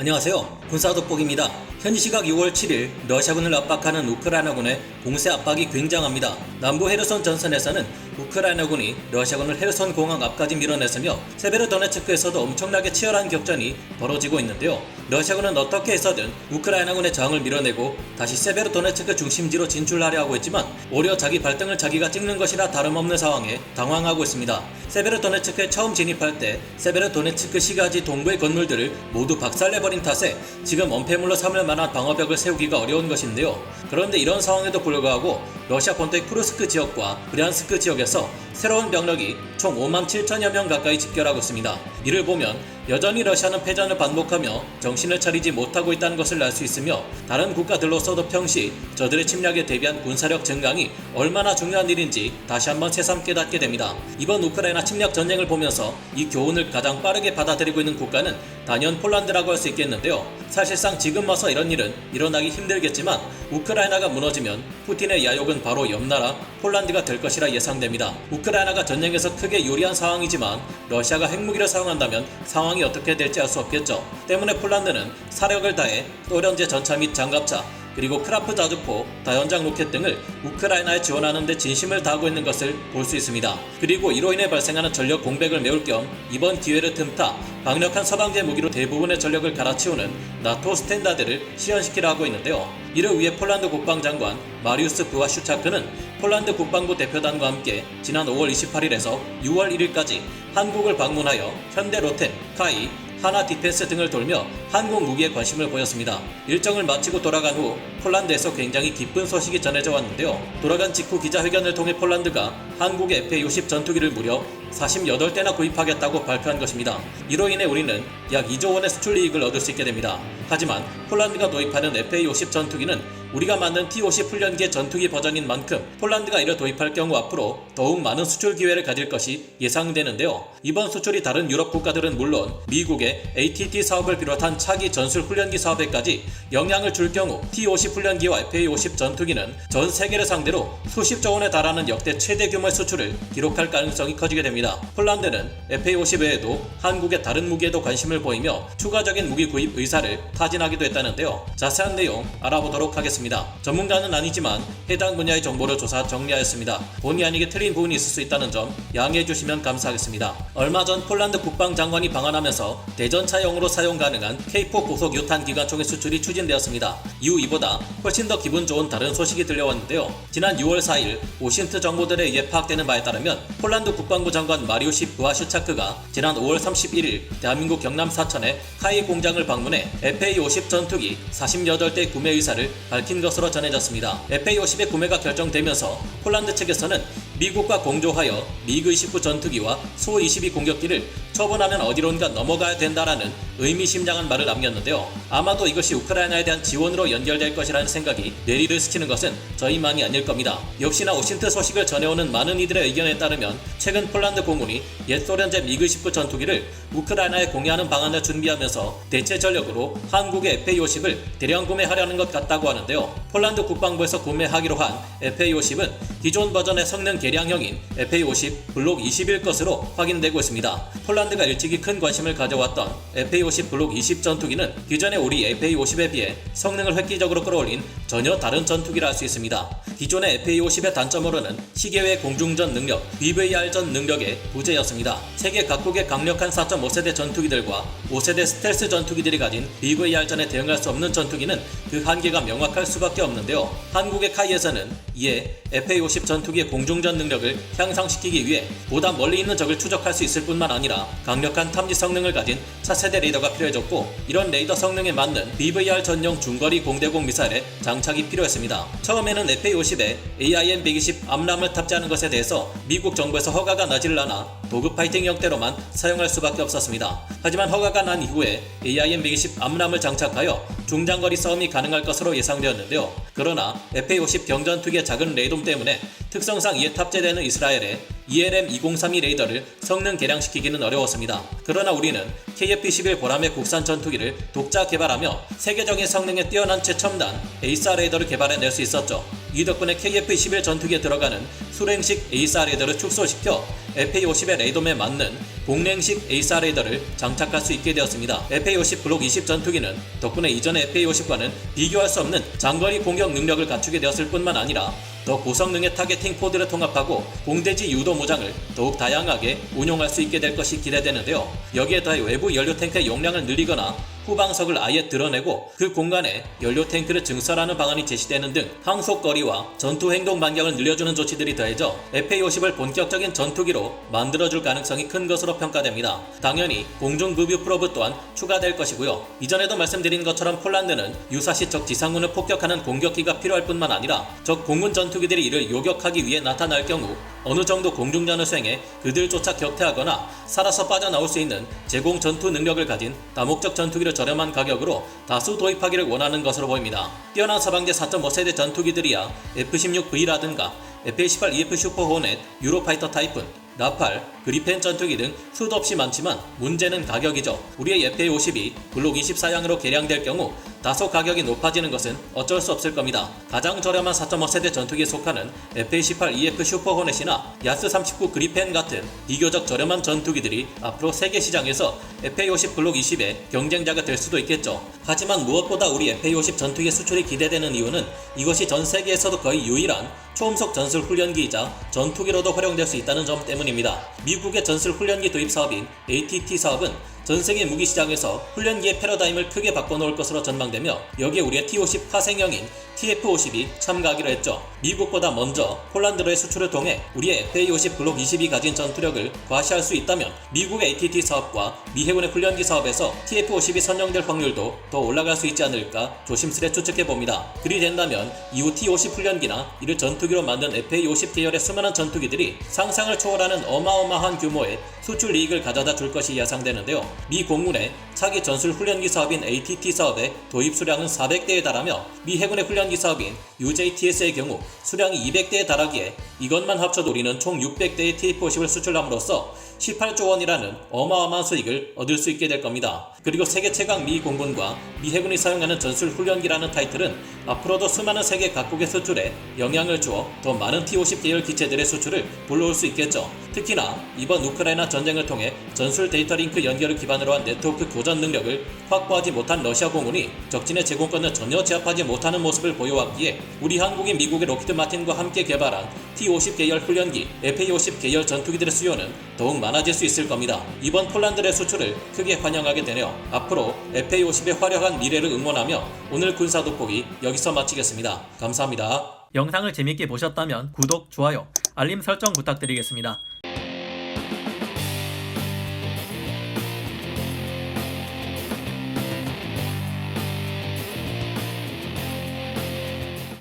안녕하세요. 군사돋보기입니다. 현지 시각 6월 7일 러시아군을 압박하는 우크라이나군의 공세 압박이 굉장합니다. 남부 헤르손 전선에서는 우크라이나군이 러시아군을 헤르손 공항 앞까지 밀어냈으며 세베르도네츠크에서도 엄청나게 치열한 격전이 벌어지고 있는데요. 러시아군은 어떻게 해서든 우크라이나군의 저항을 밀어내고 다시 세베르도네츠크 중심지로 진출하려 하고 있지만 오히려 자기 발등을 자기가 찍는 것이라 다름없는 상황에 당황하고 있습니다. 세베르도네츠크에 처음 진입할 때 세베르도네츠크 시가지 동부의 건물들을 모두 박살내버린 탓에 지금 엄폐물로 삼을 만한 방어벽을 세우기가 어려운 것인데요. 그런데 이런 상황에도 불구하고 러시아 본토의 쿠르스크 지역과 브리안스크 지역에서 새로운 병력이 총 5만 7천여 명 가까이 집결하고 있습니다. 이를 보면 여전히 러시아는 패전을 반복하며 정신을 차리지 못하고 있다는 것을 알 수 있으며 다른 국가들로서도 평시 저들의 침략에 대비한 군사력 증강이 얼마나 중요한 일인지 다시 한번 새삼 깨닫게 됩니다. 이번 우크라이나 침략 전쟁을 보면서 이 교훈을 가장 빠르게 받아들이고 있는 국가는 단연 폴란드라고 할 수 있겠는데요. 사실상 지금 와서 이런 일은 일어나기 힘들겠지만 우크라이나가 무너지면 푸틴의 야욕은 바로 옆나라 폴란드가 될 것이라 예상됩니다. 우크라이나가 전쟁에서 크게 유리한 상황이지만 러시아가 핵무기를 사용한다면 상황이 어떻게 될지 알 수 없겠죠. 때문에 폴란드는 사력을 다해 또련제 전차 및 장갑차 그리고 크라프 자주포, 다연장 로켓 등을 우크라이나에 지원하는 데 진심을 다하고 있는 것을 볼 수 있습니다. 그리고 이로 인해 발생하는 전력 공백을 메울 겸 이번 기회를 틈타 강력한 서방제 무기로 대부분의 전력을 갈아치우는 나토 스탠다드를 시연시키려 하고 있는데요. 이를 위해 폴란드 국방장관 마리우스 부아슈차크는 폴란드 국방부 대표단과 함께 지난 5월 28일에서 6월 1일까지 한국을 방문하여 현대 로템, 카이, 하나 디펜스 등을 돌며 한국 무기에 관심을 보였습니다. 일정을 마치고 돌아간 후 폴란드에서 굉장히 기쁜 소식이 전해져 왔는데요. 돌아간 직후 기자회견을 통해 폴란드가 한국의 FA-50 전투기를 무려 48대나 구입하겠다고 발표한 것입니다. 이로 인해 우리는 약 2조 원의 수출 이익을 얻을 수 있게 됩니다. 하지만 폴란드가 도입하는 FA-50 전투기는 우리가 만든 T-50 훈련기의 전투기 버전인 만큼 폴란드가 이를 도입할 경우 앞으로 더욱 많은 수출 기회를 가질 것이 예상되는데요. 이번 수출이 다른 유럽 국가들은 물론 미국의 ATT 사업을 비롯한 차기 전술 훈련기 사업에까지 영향을 줄 경우 T-50 훈련기와 FA-50 전투기는 전 세계를 상대로 수십조 원에 달하는 역대 최대 규모의 수출을 기록할 가능성이 커지게 됩니다. 폴란드는 FA-50 외에도 한국의 다른 무기에도 관심을 보이며 추가적인 무기 구입 의사를 타진하기도 했다는데요. 자세한 내용 알아보도록 하겠습니다. 전문가는 아니지만 해당 분야의 정보를 조사 정리하였습니다. 본의 아니게 틀린 부분이 있을 수 있다는 점 양해해 주시면 감사하겠습니다. 얼마 전 폴란드 국방장관이 방한하면서 대전차용으로 사용 가능한 K4 고속 유탄 기관총의 수출이 추진되었습니다. 이후 이보다 훨씬 더 기분 좋은 다른 소식이 들려왔는데요. 지난 6월 4일 오신트 정보들에 의해 파악되는 바에 따르면 폴란드 국방부 장관 마리우시 부아슈차크가 지난 5월 31일 대한민국 경남 사천의 카이 공장을 방문해 FA-50 전투기 48대 구매 의사를 밝힌 것으로 전해졌습니다. FA-50의 구매가 결정되면서 폴란드 측에서는 미국과 공조하여 미그-29 전투기와 수-22 공격기를 처분하면 어디론가 넘어가야 된다라는 의미심장한 말을 남겼는데요. 아마도 이것이 우크라이나에 대한 지원으로 연결될 것이라는 생각이 뇌리를 스치는 것은 저희만이 아닐 겁니다. 역시나 오신트 소식을 전해오는 많은 이들의 의견에 따르면 최근 폴란드 공군이 옛 소련제 미그-19 전투기를 우크라이나에 공유하는 방안을 준비하면서 대체 전력으로 한국의 FA-50을 대량 구매하려는 것 같다고 하는데요. 폴란드 국방부에서 구매하기로 한 FA-50은 기존 버전의 성능 개량형인 FA-50 블록 20일 것으로 확인되고 있습니다. 폴란드가 일찍이 큰 관심을 가져왔던 FA-50 블록 20 전투기는 기존의 우리 FA-50에 비해 성능을 획기적으로 끌어올린 전혀 다른 전투기라 할 수 있습니다. 기존의 FA-50의 단점으로는 시계외 공중전 능력, BVR전 능력의 부재였습니다. 세계 각국의 강력한 4.5세대 전투기들과 5세대 스텔스 전투기들이 가진 BVR전에 대응할 수 없는 전투기는 그 한계가 명확할 수밖에 없는데요. 한국의 카이에서는 이에 FA-50 전투기의 공중전 능력을 향상시키기 위해 보다 멀리 있는 적을 추적할 수 있을 뿐만 아니라 강력한 탐지 성능을 가진 차세대 레이더가 필요해졌고, 이런 레이더 성능에 맞는 BVR 전용 중거리 공대공 미사일의 장착이 필요했습니다. 처음에는 FA-50에 AIM-120 암람을 탑재하는 것에 대해서 미국 정부에서 허가가 나질 않아 도급 파이팅 형태로만 사용할 수밖에 없었습니다. 하지만 허가가 난 이후에 AIM-120 암람을 장착하여 중장거리 싸움이 가능할 것으로 예상되었는데요. 그러나 FA-50 경전투기의 작은 레이돔 때문에 특성상 이에 탑재되는 이스라엘의 ELM-2032 레이더를 성능 개량시키기는 어려웠습니다. 그러나 우리는 KF-21 보람의 국산 전투기를 독자 개발하며 세계적인 성능에 뛰어난 최첨단 에이사 레이더를 개발해낼 수 있었죠. 이 덕분에 KF-21 전투기에 들어가는 수랭식 에이사 레이더를 축소시켜 FA-50의 레이더에 맞는 공랭식 에이사 레이더를 장착할 수 있게 되었습니다. FA-50 블록 20 전투기는 덕분에 이전의 FA-50과는 비교할 수 없는 장거리 공격 능력을 갖추게 되었을 뿐만 아니라 더 고성능의 타겟팅 포드를 통합하고 공대지 유도 무장을 더욱 다양하게 운용할 수 있게 될 것이 기대되는데요. 여기에 더해 외부 연료 탱크의 용량을 늘리거나 후방석을 아예 드러내고 그 공간에 연료 탱크를 증설하는 방안이 제시되는 등 항속거리와 전투 행동 반경을 늘려주는 조치들이 더해져 FA-50을 본격적인 전투기로 만들어줄 가능성이 큰 것으로 평가됩니다. 당연히 공중급유 프로브 또한 추가될 것이고요. 이전에도 말씀드린 것처럼 폴란드는 유사시 적 지상군을 폭격하는 공격기가 필요할 뿐만 아니라 적 공군 전투기들이 이를 요격하기 위해 나타날 경우 어느 정도 공중전을 수행해 그들조차 격퇴하거나 살아서 빠져나올 수 있는 제공 전투 능력을 가진 다목적 전투기를 저렴한 가격으로 다수 도입하기를 원하는 것으로 보입니다. 뛰어난 서방제 4.5세대 전투기들이야 F-16V라든가 F-18EF 슈퍼 호넷, 유로파이터 타이푼, 라팔, 그리펜 전투기 등 수도 없이 많지만 문제는 가격이죠. 우리의 FA-50이 블록 24양으로 개량될 경우 다소 가격이 높아지는 것은 어쩔 수 없을 겁니다. 가장 저렴한 4.5세대 전투기에 속하는 FA-18EF 슈퍼 호넷이나 야스-39 그리펜 같은 비교적 저렴한 전투기들이 앞으로 세계 시장에서 FA-50 블록 20의 경쟁자가 될 수도 있겠죠. 하지만 무엇보다 우리 FA-50 전투기 수출이 기대되는 이유는 이것이 전 세계에서도 거의 유일한 초음속 전술 훈련기이자 전투기로도 활용될 수 있다는 점 때문입니다. 미국의 전술 훈련기 도입 사업인 ATT 사업은 전 세계 무기 시장에서 훈련기의 패러다임을 크게 바꿔놓을 것으로 전망되며 여기에 우리의 T-50 파생형인 TF-50이 참가하기로 했죠. 미국보다 먼저 폴란드로의 수출을 통해 우리의 FA-50 블록 20이 가진 전투력을 과시할 수 있다면 미국의 ATT 사업과 미 해군의 훈련기 사업에서 TF-50이 선정될 확률도 더 올라갈 수 있지 않을까 조심스레 추측해봅니다. 그리 된다면 이후 T-50 훈련기나 이를 전투기로 만든 FA-50 계열의 수많은 전투기들이 상상을 초월하는 어마어마한 규모의 수출 이익을 가져다 줄 것이 예상되는데요. 미 공군의 차기 전술 훈련기 사업인 ATT 사업의 도입 수량은 400대에 달하며 미 해군의 훈련기 사업인 UJTS의 경우 수량이 200대에 달하기에 이것만 합쳐도 우리는 총 600대의 TF-50을 수출함으로써 18조 원이라는 어마어마한 수익을 얻을 수 있게 될 겁니다. 그리고 세계 최강 미 공군과 미 해군이 사용하는 전술 훈련기라는 타이틀은 앞으로도 수많은 세계 각국의 수출에 영향을 주어 더 많은 T-50 계열 기체들의 수출을 불러올 수 있겠죠. 특히나 이번 우크라이나 전쟁을 통해 전술 데이터 링크 연결을 기반으로 한 네트워크 교전 능력을 확보하지 못한 러시아 공군이 적진의 제공권을 전혀 제압하지 못하는 모습을 보여왔기에 우리 한국인 미국의 록히드 마틴과 함께 개발한 T-50 계열 훈련기, FA-50 계열 전투기들의 수요는 더욱 많아질 수 있을 겁니다. 이번 폴란드의 수출을 크게 환영하게 되네요. 앞으로 FA-50의 화려한 미래를 응원하며 오늘 군사 돋보기 여기서 마치겠습니다. 감사합니다. 영상을 재밌게 보셨다면 구독, 좋아요, 알림 설정 부탁드리겠습니다.